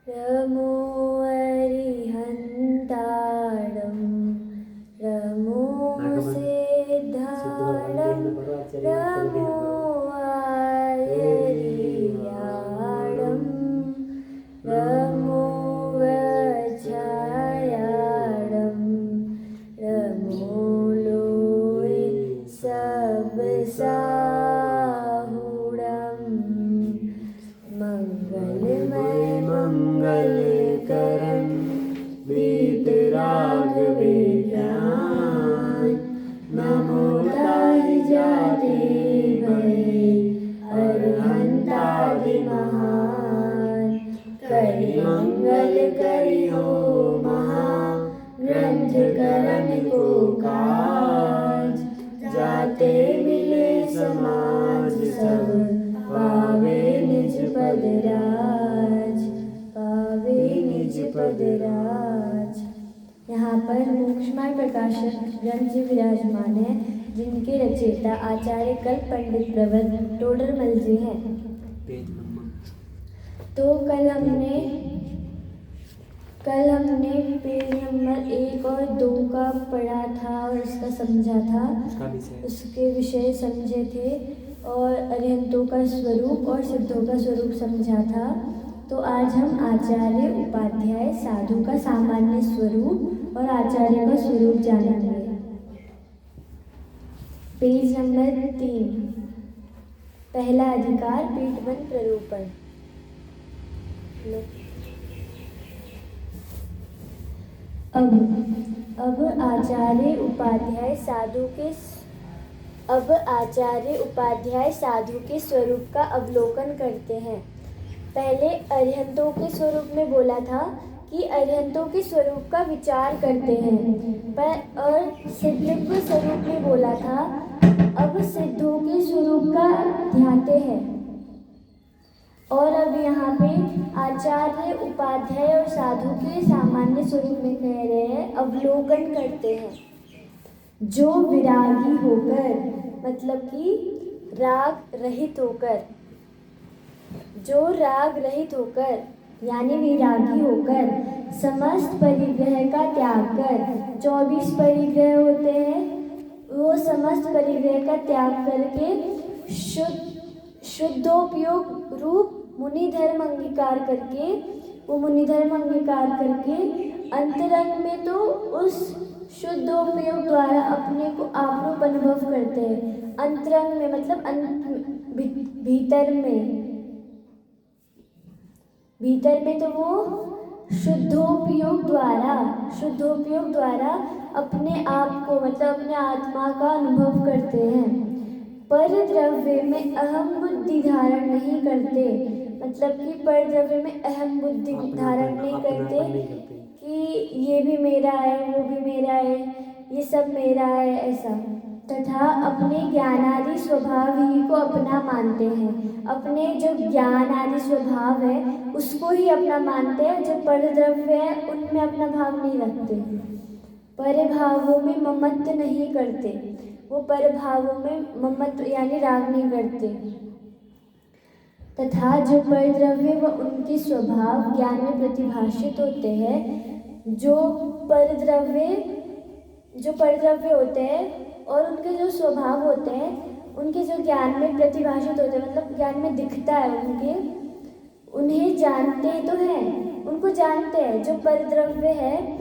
रमो अरिहन्ताणं रमो सिद्धाणं रमो आयर्याणं रमो वज्रायाणं रमो लोय सब साहुणं मंगलमय मंगलकरं वीतरागवेद्यान् नमो ताहि जाते भये अरहन्तादि महान् करि मंगल करि हो महा ग्रंथ करन को काज जाते मिले समाज सब पावे निज पद राज पावे निज पद राज। यहाँ पर मोक्षमार्ग प्रकाशक ग्रंथ जी विराजमान है, जिनके रचयिता आचार्य कल्प पंडित प्रवर टोडरमल जी हैं। तो कल हमने पेज नंबर 1 और 2 का पढ़ा था और इसका समझा था, उसके विषय समझे थे और अरिहंतों का स्वरूप और सिद्धों का स्वरूप समझा था। तो आज हम आचार्य उपाध्याय साधु का सामान्य स्वरूप और आचार्य का स्वरूप जानेंगे। पेज नंबर 3, पहला अधिकार पीठबंध प्ररूपण। अब आचार्य उपाध्याय साधु के स्वरूप का अवलोकन करते हैं। पहले अरिहंतों के स्वरूप में बोला था कि अरिहंतों के स्वरूप का विचार करते हैं, और सिद्धत्व स्वरूप में बोला था अब सिद्धों के स्वरूप का ध्याते हैं। और अब यहाँ पे आचार्य उपाध्याय और साधु के सामान्य स्वरूप में कह रहे हैं अवलोकन करते हैं। जो विरागी होकर, मतलब कि राग रहित होकर, जो राग रहित होकर यानी विरागी होकर समस्त परिग्रह का त्याग कर, 24 परिग्रह होते हैं, वो समस्त परिग्रह का त्याग करके शुद्धोपयोग रूप मुनि धर्म अंगीकार करके अंतरंग में तो उस शुद्धोपयोग द्वारा अपने को आपरूप अनुभव करते हैं। अंतरंग में मतलब भीतर में तो वो शुद्धोपयोग द्वारा अपने आप को मतलब अपने आत्मा का अनुभव करते हैं। पर द्रव्य में अहम बुद्धि धारण नहीं करते, मतलब कि पर द्रव्य में अहम बुद्धि धारण नहीं करते कि ये भी मेरा है, वो भी मेरा है, ये सब मेरा है, ऐसा। तथा अपने ज्ञानादि स्वभाव ही को अपना मानते हैं। अपने जो ज्ञान आदि स्वभाव है उसको ही अपना मानते हैं। जो पर द्रव्य है उनमें अपना भाव नहीं रखते। पर भावों में ममत्व नहीं करते, वो पर भावों में ममत्व यानी राग नहीं करते। तथा जो पर द्रव्य व उनके स्वभाव ज्ञान में प्रतिभाषित होते हैं, जो पर द्रव्य होते हैं और उनके जो स्वभाव होते हैं, उनके जो ज्ञान में प्रतिभाषित होते हैं, मतलब ज्ञान में दिखता है उन्हें जानते तो हैं, उनको जानते हैं। जो परद्रव्य है,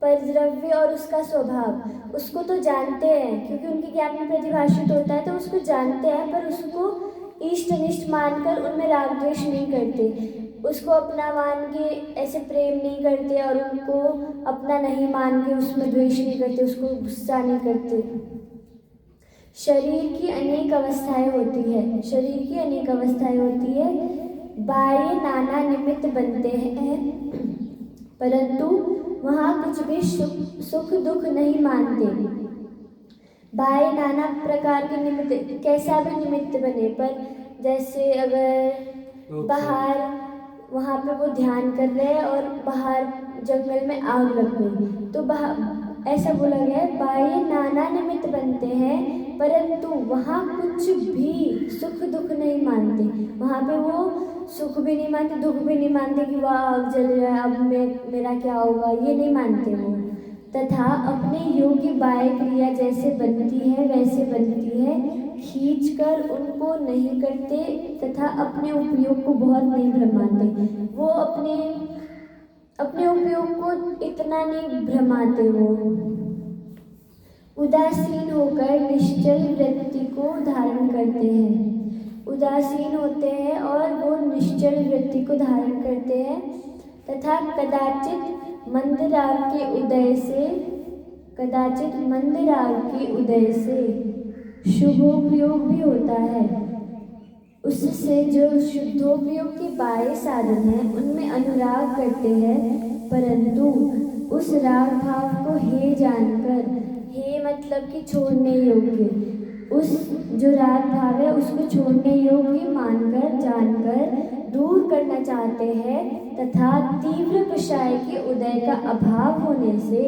परद्रव्य और उसका स्वभाव, उसको तो जानते हैं क्योंकि उनके ज्ञान में प्रतिभाषित होता है, तो उसको जानते हैं, पर उसको इष्ट निष्ठ मानकर उनमें राग द्वेष नहीं करते, उसको अपना मान के ऐसे प्रेम नहीं करते और उनको अपना नहीं मान के उसमें द्वेष नहीं करते, उसको गुस्सा नहीं करते। शरीर की अनेक अवस्थाएं होती है, बाह्य नाना निमित्त बनते हैं, परंतु वहाँ कुछ भी सुख दुख नहीं मानते। बाह्य नाना प्रकार के निमित्त, कैसा भी निमित्त बने, पर जैसे अगर बाहर वहाँ पे वो ध्यान कर रहे हैं और बाहर जंगल में आग लग गई, तो ऐसा बोला गया है बाह्य नाना निमित्त बनते हैं, परंतु वहाँ कुछ भी सुख दुख नहीं मानते। वहाँ पे वो सुख भी नहीं मानते, दुख भी नहीं मानते कि वाह आग जल रहा है, अब मेरा क्या होगा, ये नहीं मानते वो। तथा अपने योग्य बाह्य क्रिया जैसे बनती है वैसे बनती है, खींचकर उनको नहीं करते तथा अपने उपयोग को बहुत नहीं भ्रमाते। वो अपने उपयोग को इतना नहीं भ्रमाते। वो उदासीन होकर निश्चल वृत्ति को धारण करते हैं। उदासीन होते हैं और वो निश्चल वृत्ति को धारण करते हैं तथा कदाचित मंद राग के उदय से शुभोपयोग भी होता है। उससे जो शुद्धोपयोग के बाह्य साधन हैं उनमें अनुराग करते हैं, परंतु उस राग भाव को हे जानकर, हे मतलब कि छोड़ने योग्य, उस जो राग भाव है उसको छोड़ने योग्य मानकर जानकर दूर करना चाहते हैं तथा तीव्र कषाय के उदय का अभाव होने से,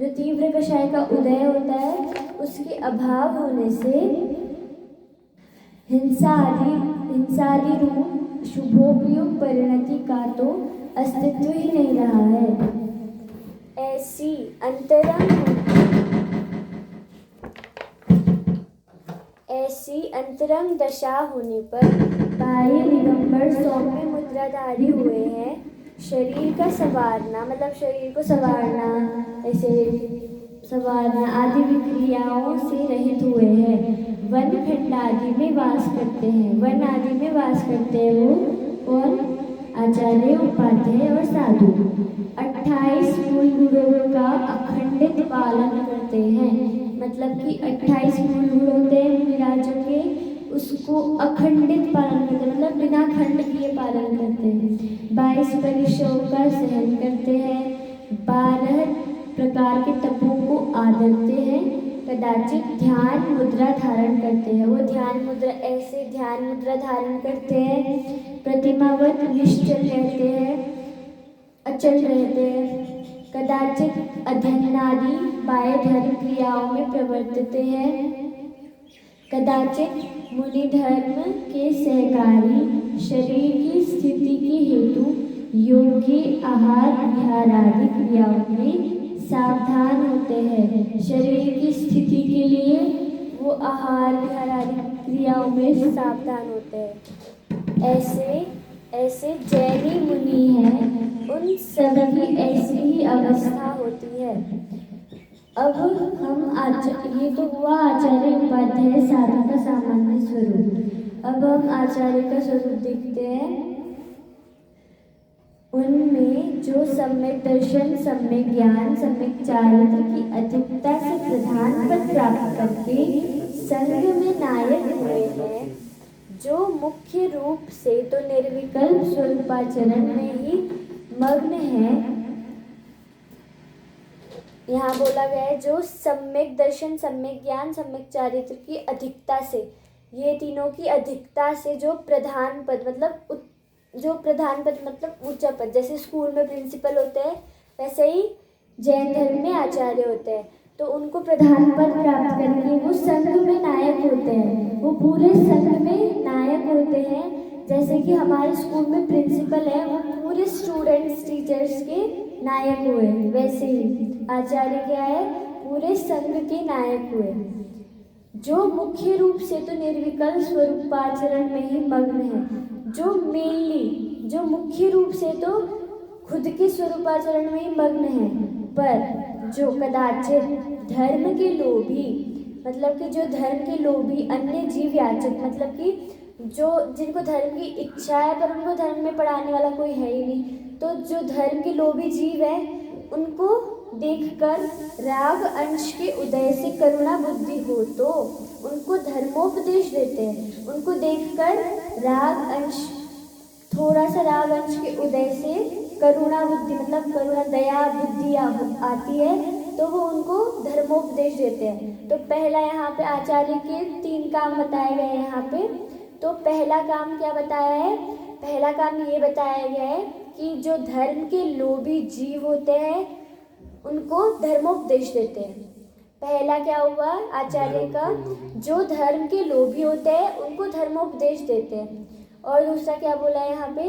जो तीव्र कषाय का उदय होता है उसके अभाव होने से हिंसा आदि रूप शुभोपयोग परिणति का तो अस्तित्व ही नहीं रहा है। ऐसी अंतरंग दशा होने पर बाह्य दिगंबर सौम्य मुद्राधारी हुए हैं। शरीर का संवारना मतलब शरीर को संवारना, ऐसे संवारना आदि विक्रियाओं से रहित हुए हैं। वन खंड आदि में वास करते हैं। वन आदि में वास करते हैं वो कौन? आचार्य, उपाध्याय और साधु। 28 मूल गुणों का अखंडित पालन करते हैं। मतलब कि 28 मूल गुण होते हैं मुनिराजों के, उसको अखंडित पालन करते हैं, मतलब बिना खंड किए पालन करते हैं। 22 परीक्षाओं का सहन करते हैं। 12 प्रकार के तपों को आदरते हैं। कदाचित ध्यान मुद्रा धारण करते हैं। वो ध्यान मुद्रा धारण करते हैं। प्रतिमावत निश्चल रहते हैं, अचल रहते हैं। कदाचित अध्ययनादि बाह्य धर्म क्रियाओं में प्रवर्तते हैं। कदाचित मुनि धर्म के सहकारी, शरीर की स्थिति के हेतु योग्य आहार विहार आदि क्रियाओं में सावधान होते हैं। शरीर की स्थिति के लिए वो आहार विहार आदि क्रियाओं में सावधान होते हैं। ऐसे जैनी मुनि हैं, उन सभी ऐसी ही अवस्था होती है। अब हम ये तो हुआ आचार्य, उपाध्याय, साधु का सामान्य स्वरूप। अब हम आचार्य का स्वरूप देखते हैं। उनमें जो सम्यक दर्शन, सम्यक ज्ञान, सम्यक चारित्र की अधिकता से प्रधान पद प्राप्त करके संघ में नायक हुए हैं, जो मुख्य रूप से तो निर्विकल्प स्वरूपाचरण में ही मग्न है। यहाँ बोला गया है जो सम्यक दर्शन, सम्यक ज्ञान, सम्यक चारित्र की अधिकता से, ये तीनों की अधिकता से जो प्रधान पद मतलब ऊंचा पद, जैसे स्कूल में प्रिंसिपल होते हैं वैसे ही जैन धर्म में आचार्य होते हैं, तो उनको प्रधान पद प्राप्त करके वो संघ में नायक होते हैं। वो पूरे संघ में नायक होते हैं। जैसे कि हमारे स्कूल में प्रिंसिपल है, वो पूरे स्टूडेंट्स टीचर्स के नायक हुए, वैसे ही आचार्य क्या है? पूरे संघ के नायक हुए, जो मुख्य रूप से तो निर्विकल्प स्वरूपाचरण में ही मग्न है। जो मुख्य रूप से तो खुद के स्वरूपाचरण में ही मग्न है, पर जो कदाचित धर्म के लोभी, मतलब कि जो धर्म के लोभी अन्य जीव याचक, मतलब कि जो जिनको धर्म की इच्छा है पर उनको धर्म में पढ़ाने वाला कोई है ही नहीं, तो जो धर्म के लोभी जीव है उनको देखकर राग अंश के उदय से करुणा बुद्धि हो तो उनको धर्मोपदेश देते हैं। उनको देखकर राग अंश, थोड़ा सा राग अंश के उदय से करुणा बुद्धि मतलब करुणा दया बुद्धि आती है, तो वो उनको धर्मोपदेश देते हैं। तो पहला यहाँ पे आचार्य के 3 काम बताए गए हैं यहाँ पे। तो पहला काम क्या बताया है? पहला काम ये बताया गया है कि जो धर्म के लोभी जीव होते हैं उनको धर्मोपदेश देते हैं। पहला क्या हुआ आचार्य का? जो धर्म के लोभी होते हैं उनको धर्मोपदेश देते हैं। और दूसरा क्या बोला है यहाँ पे,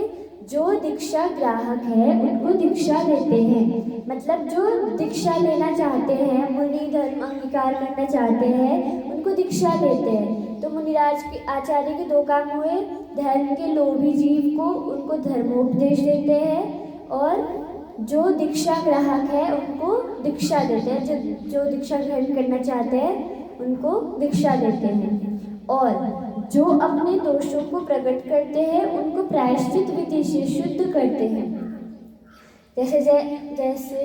जो दीक्षा ग्राहक है उनको दीक्षा देते हैं, मतलब जो दीक्षा लेना चाहते हैं, मुनि धर्म अंगीकार करना चाहते हैं, उनको दीक्षा देते हैं। तो मुनिराज के आचार्य के दो काम हुए, धर्म के लोभी जीव को उनको धर्मोपदेश देते हैं, और जो दीक्षा ग्राहक है उनको दीक्षा देते हैं, जो दीक्षा ग्रहण करना चाहते हैं उनको दीक्षा देते हैं। और जो अपने दोषों को प्रकट करते हैं उनको प्रायश्चित विधि से शुद्ध करते हैं। जैसे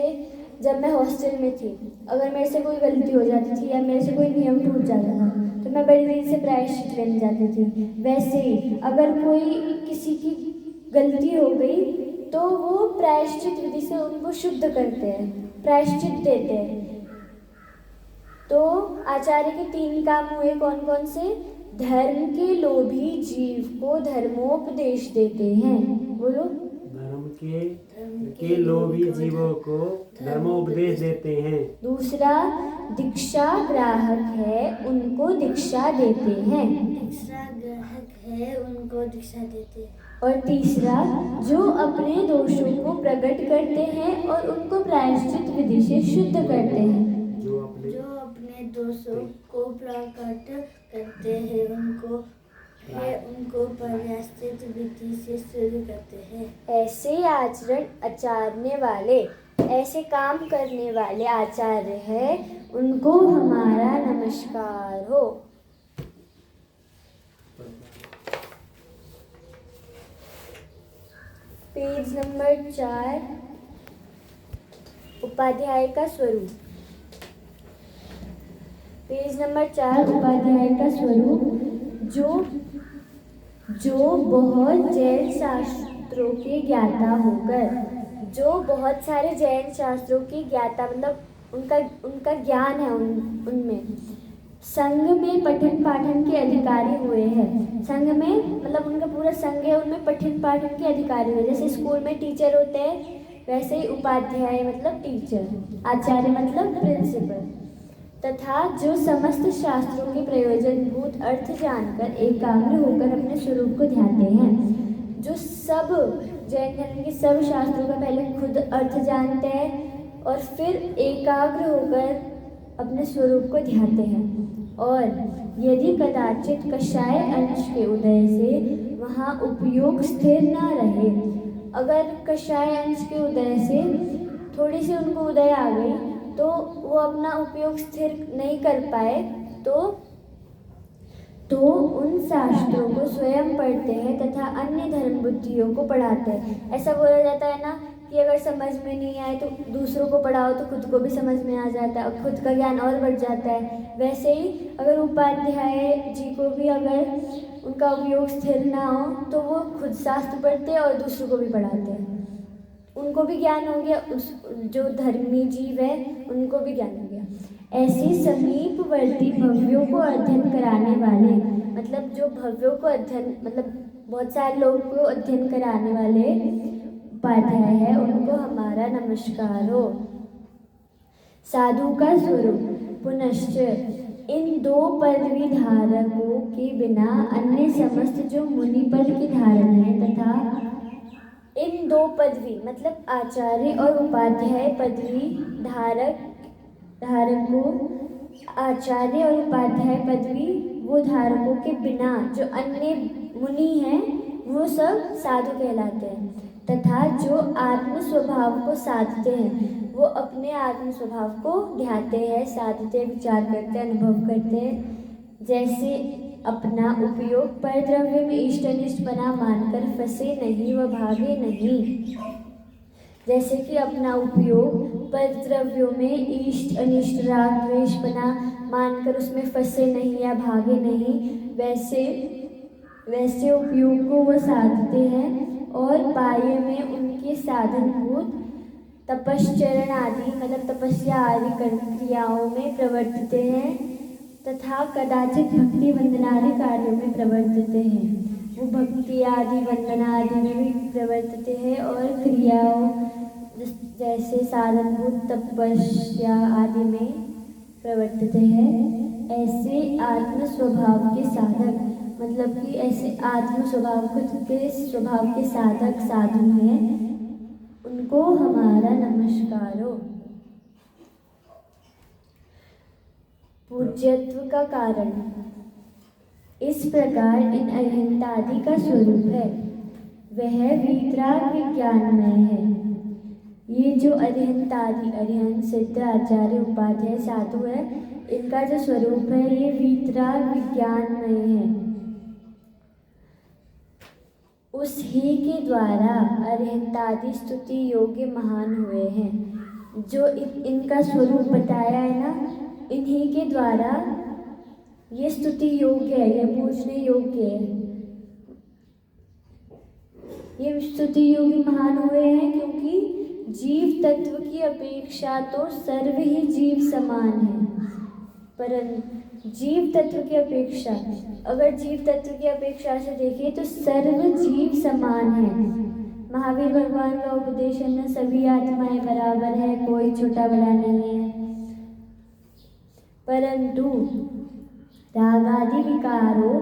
जब मैं हॉस्टल में थी, अगर मेरे से कोई गलती हो जाती थी या मेरे से कोई नियम टूट जाता था तो मैं बड़ी देर से प्रायश्चित लेने जाती थी। वैसे ही अगर कोई किसी की गलती हो गई तो वो प्रायश्चित विधि से उनको शुद्ध करते हैं, प्रायश्चित देते हैं। तो आचार्य के 3 काम हुए, कौन कौन से? धर्म के लोभी जीव को धर्मोपदेश देते हैं, बोलो। धर्म के लोभी जीवों को धर्मोपदेश देते हैं। दूसरा, दीक्षा ग्राहक है उनको दीक्षा देते हैं, दीक्षा ग्राहक है उनको दीक्षा देते हैं। और तीसरा, जो अपने दोषों को प्रकट करते हैं और उनको प्रायश्चित विधि से शुद्ध करते हैं। जो अपने दोषों को प्रकट करते हैं उनको प्रायश्चित विधि से शुद्ध करते हैं। ऐसे आचरण आचरने वाले, ऐसे काम करने वाले आचार्य हैं, उनको हमारा नमस्कार हो। पेज नंबर 4, उपाध्याय का स्वरूप। पेज नंबर 4, उपाध्याय का स्वरूप। जो बहुत जैन शास्त्रों के ज्ञाता होकर, जो बहुत सारे जैन शास्त्रों की ज्ञाता, मतलब उनका ज्ञान है उनमें, संघ में पठन पाठन के अधिकारी हुए हैं। संघ में मतलब उनका पूरा संघ है, उनमें पठन पाठन के अधिकारी हुए। जैसे स्कूल में टीचर होते हैं वैसे ही उपाध्याय मतलब टीचर, आचार्य मतलब प्रिंसिपल। तथा जो समस्त शास्त्रों के प्रयोजनभूत अर्थ जानकर एकाग्र होकर अपने स्वरूप को ध्याते हैं। जो सब जैन धर्म के सब शास्त्रों का पहले खुद अर्थ जानते हैं और फिर एकाग्र होकर अपने स्वरूप को ध्याते हैं। और यदि कदाचित कषाय अंश के उदय से वहाँ उपयोग स्थिर न रहे, अगर कषाय अंश के उदय से थोड़ी सी उनको उदय आ गई तो वो अपना उपयोग स्थिर नहीं कर पाए तो उन शास्त्रों को स्वयं पढ़ते हैं तथा अन्य धर्म बुद्धियों को पढ़ाते हैं। ऐसा बोला जाता है ना कि अगर समझ में नहीं आए तो दूसरों को पढ़ाओ तो खुद को भी समझ में आ जाता है और खुद का ज्ञान और बढ़ जाता है। वैसे ही अगर उपाध्याय जी को भी अगर उनका उपयोग स्थिर ना हो तो वो खुद शास्त्र पढ़ते हैं और दूसरों को भी पढ़ाते हैं। उनको भी ज्ञान हो गया, उस जो धर्मी जीव है उनको भी ज्ञान हो गया। ऐसे समीपवर्ती भव्यों को अध्ययन कराने वाले, मतलब जो भव्यों को अध्ययन, मतलब बहुत सारे लोगों को अध्ययन कराने वाले उपाध्याय है, उनको हमारा नमस्कार हो। साधु का स्वरूप। पुनश्च इन 2 पदवी धारकों के बिना अन्य समस्त जो मुनि पद के धारण है तथा इन 2 पदवी मतलब आचार्य और उपाध्याय पदवी धारकों, आचार्य और उपाध्याय पदवी वो धारकों के बिना जो अन्य मुनि हैं वो सब साधु कहलाते हैं। तथा जो आत्म स्वभाव को साधते हैं वो अपने आत्म स्वभाव को ध्याते हैं, साधते, विचार करते, अनुभव करते हैं। जैसे अपना उपयोग पर द्रव्य में इष्ट अनिष्ट बना मानकर फंसे नहीं व भागे नहीं। जैसे कि अपना उपयोग पर द्रव्यों में इष्ट अनिष्ट राग द्वेष बना मानकर उसमें फंसे नहीं या भागे नहीं, वैसे उपयोग को वो साधते हैं और बाह्य में उनके साधनभूत तपश्चरण आदि मतलब तपस्या आदि क्रियाओं में प्रवर्तिते हैं तथा कदाचित भक्ति वंदनादि कार्यों में प्रवर्तिते हैं। वो भक्ति आदि वंदना आदि में भी प्रवर्तिते हैं और क्रियाओं जैसे साधनभूत तपस्या आदि में प्रवर्तिते हैं। ऐसे आत्म स्वभाव के साधक मतलब कि ऐसे आत्म स्वभाव खुद के स्वभाव के साधक साधु हैं, उनको हमारा नमस्कार हो। पूज्यत्व का कारण। इस प्रकार इन अरिहंतादि का स्वरूप है वह वीतराग विज्ञानमय है। ये जो अरिहंतादि अरिहंत सिद्ध आचार्य उपाध्याय साधु है, इनका जो स्वरूप है ये वीतराग विज्ञानमय है। उस ही के द्वारा अरिहंतादि स्तुति योग्य महान हुए हैं। जो इनका स्वरूप बताया है ना, इन्हीं के द्वारा ये स्तुति योग्य है, ये पूजने योग्य है। ये स्तुति योग्य महान हुए हैं क्योंकि जीव तत्व की अपेक्षा तो सर्व ही जीव समान है। परंतु जीव तत्व की अपेक्षा, अगर जीव तत्व की अपेक्षा से देखें तो सर्व जीव समान है। महावीर भगवान का उपदेश है ना, सभी आत्माएं बराबर है, कोई छोटा बड़ा नहीं है। परंतु रागादि विकारों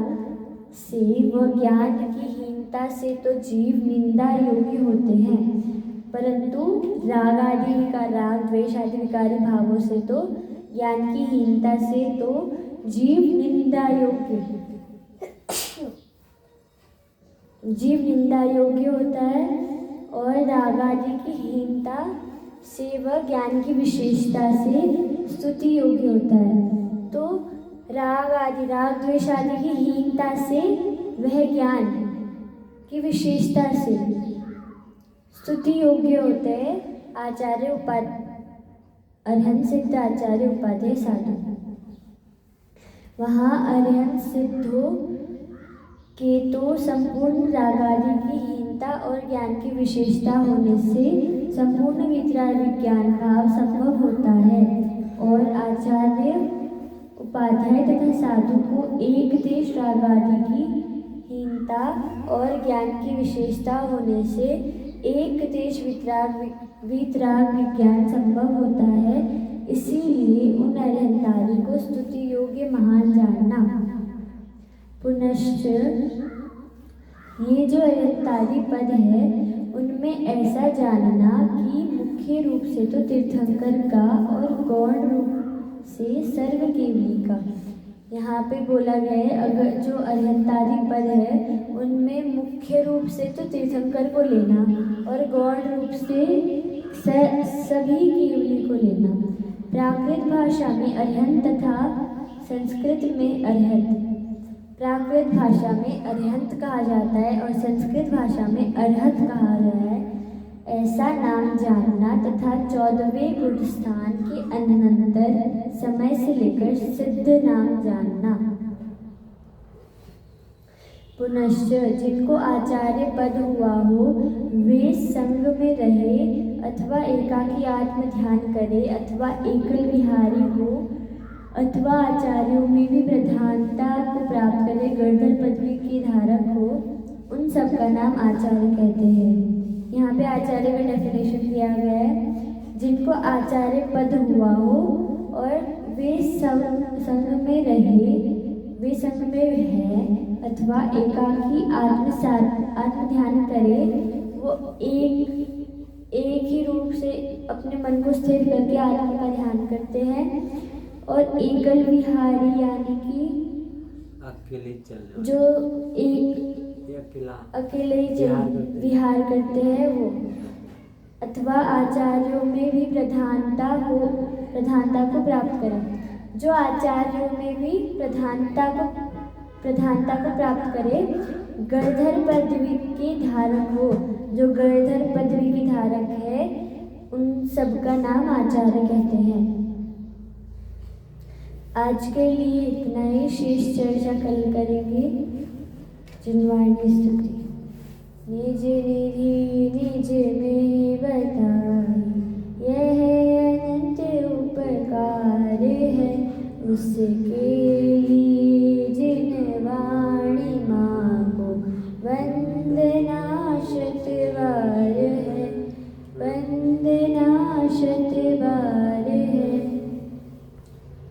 से व ज्ञान की हीनता से तो जीव निंदा योग्य होते हैं। परंतु राग आदि विकार, राग द्वेष आदि विकारी भावों से तो, ज्ञान की हीनता से तो जीव निंदा योग्य होता है, और राग आदि की हीनता से वह ज्ञान की विशेषता से स्तुति योग्य होता है। तो राग आदि, राग द्वेष आदि की हीनता से वह ज्ञान की विशेषता से स्तुति योग्य होते हैं आचार्य अरिहंत सिद्ध आचार्य उपाध्याय साधु। वहाँ अरिहंत सिद्धों के तो संपूर्ण रागादि की हीनता और ज्ञान की विशेषता होने से संपूर्ण वीतराग विज्ञान भाव संभव होता है, और आचार्य उपाध्याय तथा साधु को एक देश रागादि की हीनता और ज्ञान की विशेषता होने से एक देश वीतराग विज्ञान संभव होता है। इसीलिए उन अरिहंतादि को स्तुति योग्य महान जानना। पुनश्च ये जो अरिहंतादि पद है उनमें ऐसा जानना कि मुख्य रूप से तो तीर्थंकर का और गौण रूप से सर्वकेवली का। यहाँ पे बोला गया है अगर जो अरिहंतादि पद है उनमें मुख्य रूप से तो तीर्थंकर को लेना और गौण रूप से सभी केवली को लेना। प्राकृत भाषा में अरिहंत तथा संस्कृत में अरिहंत, प्राकृत भाषा में अरिहंत कहा जाता है और संस्कृत भाषा में अरहत कहा गया है। ऐसा नाम जानना तथा 14वें गुण स्थान के अनंतर समय से लेकर सिद्ध नाम जानना। पुनश्च जिनको आचार्य पद हुआ हो वे संग में रहे अथवा एकाकी आत्म ध्यान करे अथवा एकल विहारी हो अथवा आचार्यों में भी प्रधानता को प्राप्त करे, गर्दन पदवी के धारक हो, उन सब का नाम आचार्य कहते हैं। यहाँ पे आचार्य का डेफिनेशन दिया गया है, जिनको आचार्य पद हुआ हो और वे संग में रहे, वे संग में है अथवा एकाकी आत्म ध्यान करे, वो एक ही रूप से अपने मन को स्थिर करके आत्मा का ध्यान करते हैं, और एकल विहारी यानी कि अकेले चलना, जो अकेले ही विहार करते हैं वो, अथवा आचार्यों में भी प्रधानता को प्राप्त करें। जो आचार्यों में भी प्रधानता को प्राप्त करे, गर्धर पदवी के धारक हो, जो गर्धर पदवी के धारक है उन सब का नाम आचार्य कहते हैं। आज के लिए इतना ही, शेष चर्चा कल करेंगे। जिनवाणी स्तुति। निज निधि निज में बताई, यह अनंत उपकार है उसके